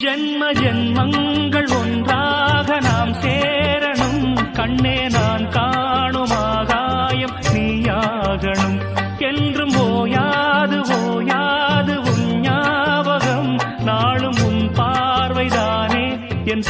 ஜென்ம ஜென்மங்கள் ஒன்றாக நாம் சேரணும். கண்ணே நான் காணும் ஆகாயம் நீயாகணும். என்றும் ஓயாது ஓயாது உன் ஞாபகம். நாளும் உன் பார்வைதானே என்